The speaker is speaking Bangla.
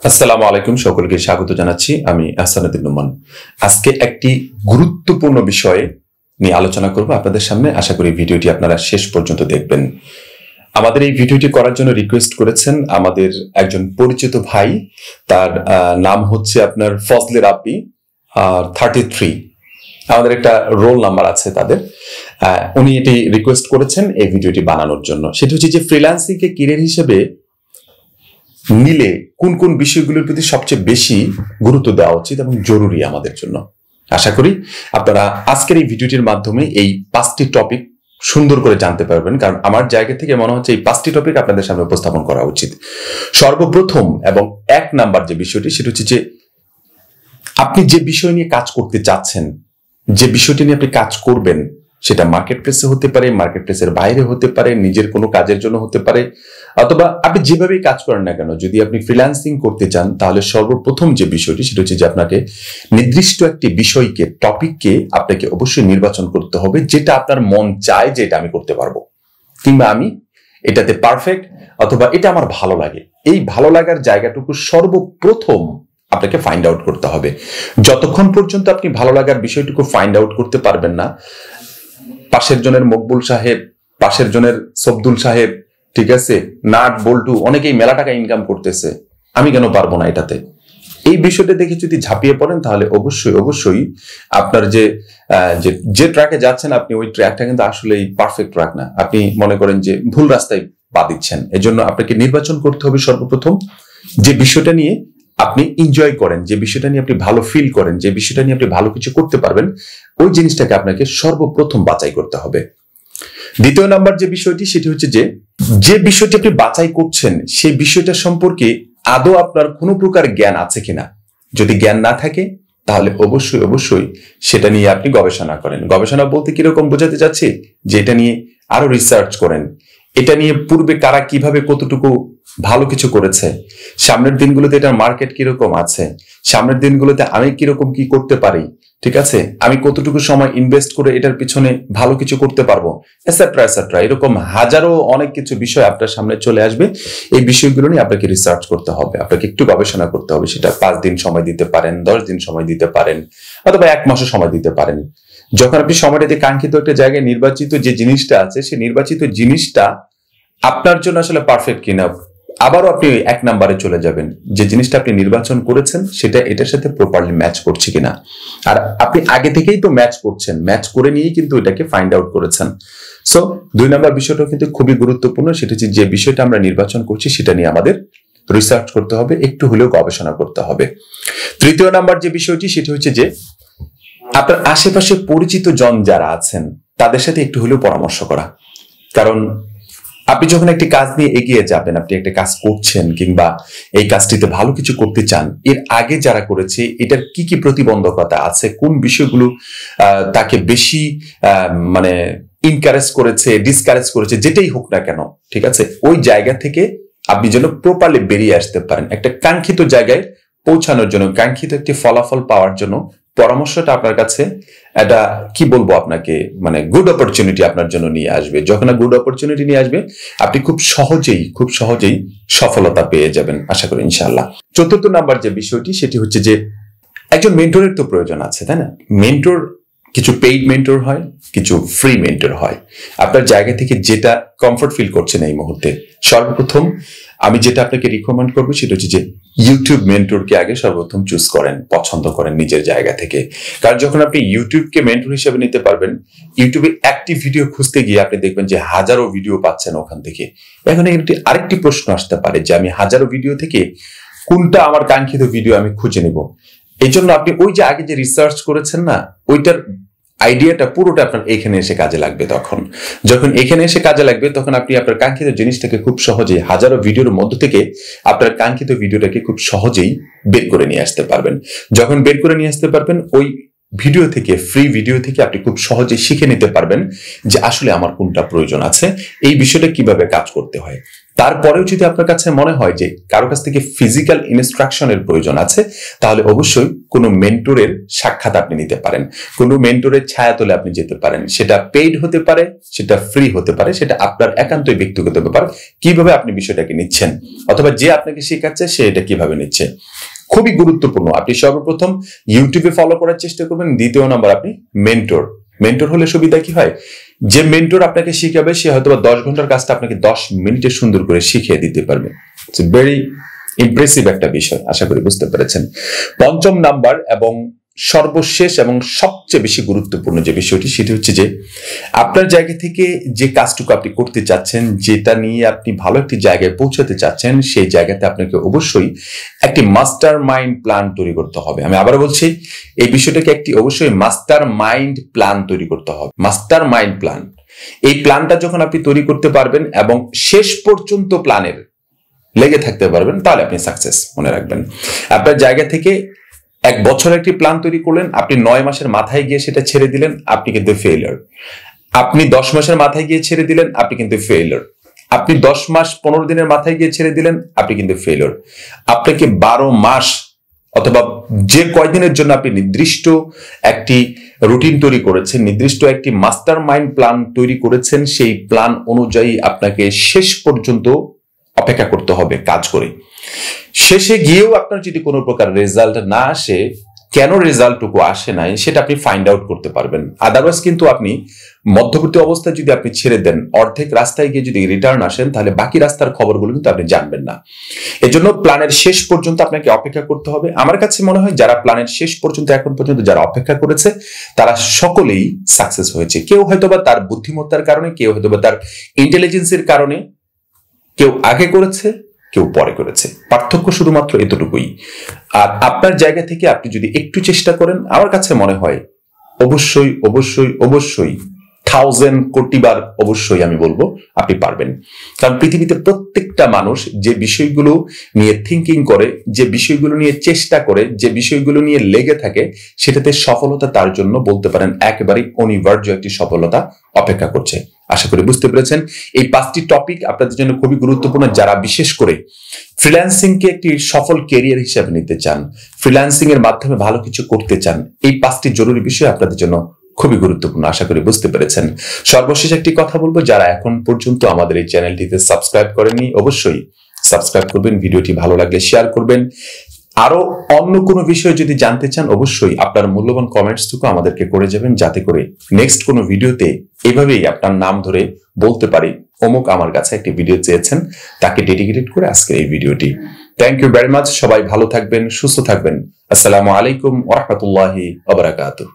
আসসালামু আলাইকুম, সকলকে স্বাগত জানাচ্ছি। আমি আহসান উদ্দিন নোমান। আজকে একটি গুরুত্বপূর্ণ বিষয়ে নিয়ে আলোচনা করব আপনাদের সামনে। আশা করি ভিডিওটি আপনারা শেষ পর্যন্ত দেখবেন। আমাদের এই ভিডিওটি করার জন্য রিকোয়েস্ট করেছেন আমাদের একজন পরিচিত ভাই। তার নাম হচ্ছে আপনার ফজলে রাব্বি 33। আমাদের একটা রোল নাম্বার আছে তাদের। উনি এটি রিকোয়েস্ট করেছেন এই ভিডিওটি বানানোর জন্য। সেটি হচ্ছে যে ফ্রিল্যান্সিং কে ক্যারিয়ার হিসেবে নিলে কোন কোন বিষয়গুলোর প্রতি সবচেয়ে বেশি গুরুত্ব দেওয়া উচিত এবং জরুরি আমাদের জন্য। আশা করি আপনারা আজকের এই ভিডিওটির মাধ্যমে এই 5টি টপিক সুন্দর করে জানতে পারবেন, কারণ আমার জায়গা থেকে মনে হচ্ছে এই 5টি টপিক আপনাদের সামনে উপস্থাপন করা উচিত। সর্বপ্রথম এবং 1 নাম্বার যে বিষয়টি, সেটা হচ্ছে যে আপনি যে বিষয় নিয়ে কাজ করতে চাচ্ছেন, যে বিষয়টি নিয়ে আপনি কাজ করবেন, সেটা মার্কেট প্লেসে হতে পারে, মার্কেট প্লেসের বাইরে হতে পারে, নিজের কোনো কাজের জন্য হতে পারে, অথবা আপনি যেভাবেই কাজ করেন না কেন, যদি আপনি ফ্রিল্যান্সিং করতে চান, তাহলে সর্বপ্রথম যে বিষয়টি সেটা হচ্ছে যে আপনাকে নির্দিষ্ট একটি বিষয়কে, টপিককে আপনাকে অবশ্যই নির্বাচন করতে হবে, যেটা আপনার মন চায় যে এটা আমি করতে পারবো, কিংবা আমি এটাতে পারফেক্ট, অথবা এটা আমার ভালো লাগে। এই ভালো লাগার জায়গাটুকু সর্বপ্রথম আপনাকে ফাইন্ড আউট করতে হবে। যতক্ষণ পর্যন্ত আপনি ভালো লাগার বিষয়টুকু ফাইন্ড আউট করতে পারবেন না, পাশের জনের মকবুল সাহেব, পাশের জনের সবদুল সাহেব, ঠিক আছে, নাট বল্টু, অনেকেই মেলা টাকা ইনকাম করতেছে, আমি কেন পারবো না এটাতে, এই বিষয়টা দেখে যদি ঝাঁপিয়ে পড়েন, তাহলে অবশ্যই আপনার যে ট্র্যাকে যাচ্ছেন আপনি, ওই ট্র্যাকটা কিন্তু আসলে পারফেক্ট ট্র্যাক না। আপনি মনে করেন যে ভুল রাস্তায় পা দিচ্ছেন। এজন্য আপনাকে নির্বাচন করতে হবে সর্বপ্রথম যে বিষয়টা নিয়ে আপনি এনজয় করেন, যে বিষয়টা নিয়ে আপনি ভালো ফিল করেন, যে বিষয়টা নিয়ে আপনি ভালো কিছু করতে পারবেন, ওই জিনিসটাকে আপনাকে সর্বপ্রথম বাছাই করতে হবে। দ্বিতীয় নাম্বার যে বিষয়টি, সেটি হচ্ছে যে বিষয়টি আপনি বাছাই করছেন, সেই বিষয়টা সম্পর্কে আদৌ আপনার কোনো প্রকার জ্ঞান আছে কিনা। যদি জ্ঞান না থাকে, তাহলে অবশ্যই সেটা নিয়ে আপনি গবেষণা করেন। গবেষণা বলতে কিরকম বোঝাতে চাচ্ছি, যে এটা নিয়ে আরো রিসার্চ করেন, এটা নিয়ে পূর্বে কারা কিভাবে কতটুকু ভালো কিছু করেছে, সামনের দিনগুলোতে এটার মার্কেট কিরকম আছে, সামনের দিনগুলোতে আমি কিরকম কি করতে পারি, ঠিক আছে, আমি কতটুকু সময় ইনভেস্ট করে এটার পিছনে ভালো কিছু করতে পারবো, এটসেট্রা। এরকম হাজারো অনেক কিছু বিষয় আপনার সামনে চলে আসবে। এই বিষয়গুলো নিয়ে আপনাকে রিসার্চ করতে হবে, আপনাকে একটু গবেষণা করতে হবে। সেটা 5 দিন সময় দিতে পারেন, 10 দিন সময় দিতে পারেন, অথবা 1 মাসও সময় দিতে পারেন। যখন আপনি সময়টাতে কাঙ্ক্ষিত একটা জায়গায় নির্বাচিত যে জিনিসটা আছে, সেই নির্বাচিত জিনিসটা আপনার জন্য আসলে পারফেক্ট কিনা, আবারও আপনি 1 নাম্বারে চলে যাবেন, যে জিনিসটা আপনি নির্বাচন করেছেন সেটা এটার সাথে প্রপারলি ম্যাচ করছে কিনা। আর আপনি আগে থেকেই তো ম্যাচ করছেন, ম্যাচ করে নিয়েই কিন্তু এটাকে ফাইন্ড আউট করেছেন। সো 2 নাম্বার বিষয়টা কিন্তু খুবই গুরুত্বপূর্ণ। সেটা হচ্ছে যে বিষয়টা আমরা নির্বাচন করছি, সেটা নিয়ে আমাদের রিসার্চ করতে হবে, একটু হলেও গবেষণা করতে হবে। তৃতীয় নাম্বার যে বিষয়টি, সেটা হচ্ছে যে আপনার আশেপাশে পরিচিত জন যারা আছেন, তাদের সাথে একটু হলেও পরামর্শ করা। কারণ আপনি যখন একটি কাজ নিয়ে এগিয়ে যাবেন, আপনি একটা কাজ করছেন, কিংবা এই কাজটিতে ভালো কিছু করতে চান, এর আগে যারা করেছে এটার কি কি প্রতিবন্ধকতা আছে, কোন বিষয়গুলো তাকে বেশি মানে ইনকারেজ করেছে, ডিসকারেজ করেছে, যেটাই হোক না কেন, ঠিক আছে, ওই জায়গা থেকে আপনি যেন প্রপারলি বেরিয়ে আসতে পারেন। একটা কাঙ্ক্ষিত জায়গায় পৌঁছানোর জন্য, কাঙ্ক্ষিত একটি ফলাফল পাওয়ার জন্য পরামর্শটা আপনার কাছে এটা কি বলবো আপনাকে, মানে গুড অপরচুনিটি আপনার জন্য নিয়ে আসবে। যখন গুড অপরচুনিটি নিয়ে আসবে, আপনি খুব সহজেই সফলতা পেয়ে যাবেন, আশা করি ইনশাআল্লাহ। চতুর্থ নাম্বার যে বিষয়টি, সেটি হচ্ছে যে একজন মেন্টরের তো প্রয়োজন আছে, তাই না? মেন্টর, কিছু পেইড মেন্টর হয়, কিছু ফ্রি মেন্টর হয়। আপনার জায়গা থেকে যেটা কমফর্ট ফিল করছেন এই মুহূর্তে, সর্বপ্রথম আমি যেটা আপনাকে রিকমেন্ড করবো সেটা হচ্ছে যে ইউটিউব মেন্টরকে আগে সর্বপ্রথম চুজ করেন, পছন্দ করেন নিজের জায়গা থেকে। কারণ যখন আপনি ইউটিউবকে মেন্টর হিসেবে নিতে পারবেন, ইউটিউবে একটি ভিডিও খুঁজতে গিয়ে আপনি দেখবেন যে হাজারো ভিডিও পাচ্ছেন ওখান থেকে। এখন আরেকটি প্রশ্ন আসতে পারে যে আমি হাজারো ভিডিও থেকে কোনটা আমার কাঙ্ক্ষিত ভিডিও আমি খুঁজে নিব। এই জন্য আপনি ওই যে আগে যে রিসার্চ করেছেন না, ওইটার আইডিয়াটা পুরোটা আপনার এখানে এসে কাজে লাগবে। যখন এখানে এসে কাজে লাগবে, তখন আপনি আপনার কাঙ্ক্ষিত জিনিসটাকে খুব সহজেই হাজারো ভিডিওর মধ্য থেকে আপনার কাঙ্ক্ষিত ভিডিওটাকে খুব সহজেই বের করে নিয়ে আসতে পারবেন। যখন বের করে নিয়ে আসতে পারবেন, ওই ভিডিও থেকে, ফ্রি ভিডিও থেকে আপনি খুব সহজেই শিখে নিতে পারবেন যে আসলে আমার কোনটা প্রয়োজন আছে, এই বিষয়টা কিভাবে কাজ করতে হয়। তারপরেও যদি আপনার কাছে মনে হয় যে কারো কাছ থেকে ফিজিক্যাল ইনস্ট্রাকশনের প্রয়োজন আছে, তাহলে অবশ্যই কোনো মেন্টরের সাক্ষাৎ আপনি নিতে পারেন, কোনো মেন্টরের ছায়াতলে আপনি যেতে পারেন। সেটা পেইড হতে পারে, সেটা ফ্রি হতে পারে, সেটা আপনার একান্তই ব্যক্তিগত ব্যাপার কিভাবে আপনি বিষয়টাকে নিচ্ছেন, অথবা যে আপনাকে শেখাচ্ছে সে এটা কিভাবে নিচ্ছে। খুবই গুরুত্বপূর্ণ, আপনি সর্বপ্রথম ইউটিউবে ফলো করার চেষ্টা করবেন। দ্বিতীয় নম্বর, আপনি মেন্টর হলে সুবিধা কি হয়, যে মেন্টর আপনাকে শিখাবে সে হয়তো 10 ঘন্টার কাজটা আপনাকে 10 মিনিটে সুন্দর করে শিখিয়ে দিতে পারবে। ইটস ভেরি ইমপ্রেসিভ একটা বিষয়, আশা করি বুঝতে পেরেছেন। পঞ্চম নাম্বার এবং সর্বশেষ এবং সবচেয়ে বেশি গুরুত্বপূর্ণ যে বিষয়টি, সেটি হচ্ছে যে আপনার জায়গা থেকে যে কাজটুকু আপনি করতে চাচ্ছেন, যেটা নিয়ে আপনি ভালো একটি জায়গায় পৌঁছাতে চাচ্ছেন, সেই জায়গাতে আপনাকে অবশ্যই একটি মাস্টার মাইন্ড প্ল্যান তৈরি করতে হবে। আমি আবার বলছি, এই বিষয়টাকে একটি অবশ্যই মাস্টার মাইন্ড প্ল্যান তৈরি করতে হবে। মাস্টার মাইন্ড প্ল্যান, এই প্ল্যানটা যখন আপনি তৈরি করতে পারবেন এবং শেষ পর্যন্ত প্ল্যানের লেগে থাকতে পারবেন, তাহলে আপনি সাকসেস। মনে রাখবেন, আপনার জায়গা থেকে 1 বছর একটি প্ল্যান তৈরি করলেন, আপনি 9 মাসের মাথায় গিয়ে সেটা ছেড়ে দিলেন, আপনি কিন্তু ফেইলিয়র। আপনি 10 মাসের মাথায় গিয়ে ছেড়ে দিলেন, আপনি কিন্তু ফেইলিয়র। আপনি 10 মাস 15 দিনের মাথায় গিয়ে ছেড়ে দিলেন, আপনি কিন্তু ফেইলিয়র। আপনাকে 12 মাস অথবা যে কয়দিনের জন্য আপনি নির্দিষ্ট একটি রুটিন তৈরি করেছেন, নির্দিষ্ট একটি মাস্টার মাইন্ড প্ল্যান তৈরি করেছেন, সেই প্ল্যান অনুযায়ী আপনাকে শেষ পর্যন্ত অপেক্ষা করতে হবে কাজ করে। শেষে গিয়েও আপনার যদি কোনো প্রকার রেজাল্ট না আসে, কেন রেজাল্টটুকু আসে নাই সেটা আপনি ফাইন্ড আউট করতে পারবেন। আদারওয়াইজ কিন্তু আপনি মধ্যবর্তী অবস্থায় যদি আপনি ছেড়ে দেন, অর্ধেক রাস্তায় গিয়ে যদি রিটার্ন আসেন, তাহলে বাকি রাস্তার খবরগুলো কিন্তু আপনি জানবেন না। এজন্য প্ল্যানের শেষ পর্যন্ত আপনাকে অপেক্ষা করতে হবে। আমার কাছে মনে হয় যারা প্ল্যানের শেষ পর্যন্ত এখন পর্যন্ত যারা অপেক্ষা করেছে, তারা সকলেই সাকসেস হয়েছে। কেউ হয়তোবা তার বুদ্ধিমত্তার কারণে, কেউ হয়তোবা তার ইন্টেলিজেন্সের কারণে, কেউ আগে করেছে, কেউ পরে করেছে। পার্থক্য শুধুমাত্র এতটুকুই। আর আপনার জায়গা থেকে আপনি যদি একটু চেষ্টা করেন, আমার কাছে মনে হয় অবশ্যই অবশ্যই অবশ্যই 1000 কোটি বার অবশ্যই আমি বলবো আপনি পারবেন। কারণ পৃথিবীতে প্রত্যেকটা মানুষ যে বিষয়গুলো নিয়ে থিঙ্কিং করে, যে বিষয়গুলো নিয়ে চেষ্টা করে, যে বিষয়গুলো নিয়ে লেগে থাকে, সেটাতে সফলতা তার জন্য বলতে পারেন একেবারেই অনিবার্য একটি সফলতা অপেক্ষা করছে। আশা করি বুঝতে পেরেছেন। এই 5টি টপিক আপনাদের জন্য খুবই গুরুত্বপূর্ণ, যারা বিশেষ করে ফ্রিল্যান্সিং কে একটি সফল ক্যারিয়ার হিসেবে নিতে চান, ফ্রিল্যান্সিং এর মাধ্যমে ভালো কিছু করতে চান। এই 5টি জরুরি বিষয় আপনাদের জন্য খুবই গুরুত্বপূর্ণ, আশা করি বুঝতে পেরেছেন। সর্বশেষ একটি কথা বলবো, যারা এখন পর্যন্ত আমাদের এই চ্যানেলটিতে সাবস্ক্রাইব করেননি, অবশ্যই সাবস্ক্রাইব করবেন। ভিডিওটি ভালো লাগলে শেয়ার করবেন। আরো অন্য কোনো বিষয় যদি জানতে চান, অবশ্যই আপনার মূল্যবান কমেন্টসটুকু আমাদেরকে করে যাবেন, যাতে করে নেক্সট কোনো ভিডিওতে এভাবেই আপনার নাম ধরে বলতে পারি অমুক আমার কাছে একটি ভিডিও চেয়েছেন, তাকে ডেডিকেটেড করে আজকের এই ভিডিওটি। Thank you very much. সবাই ভালো থাকবেন, সুস্থ থাকবেন। আসসালামু আলাইকুম ওয়া রাহমাতুল্লাহি ওয়া বারাকাতুহু।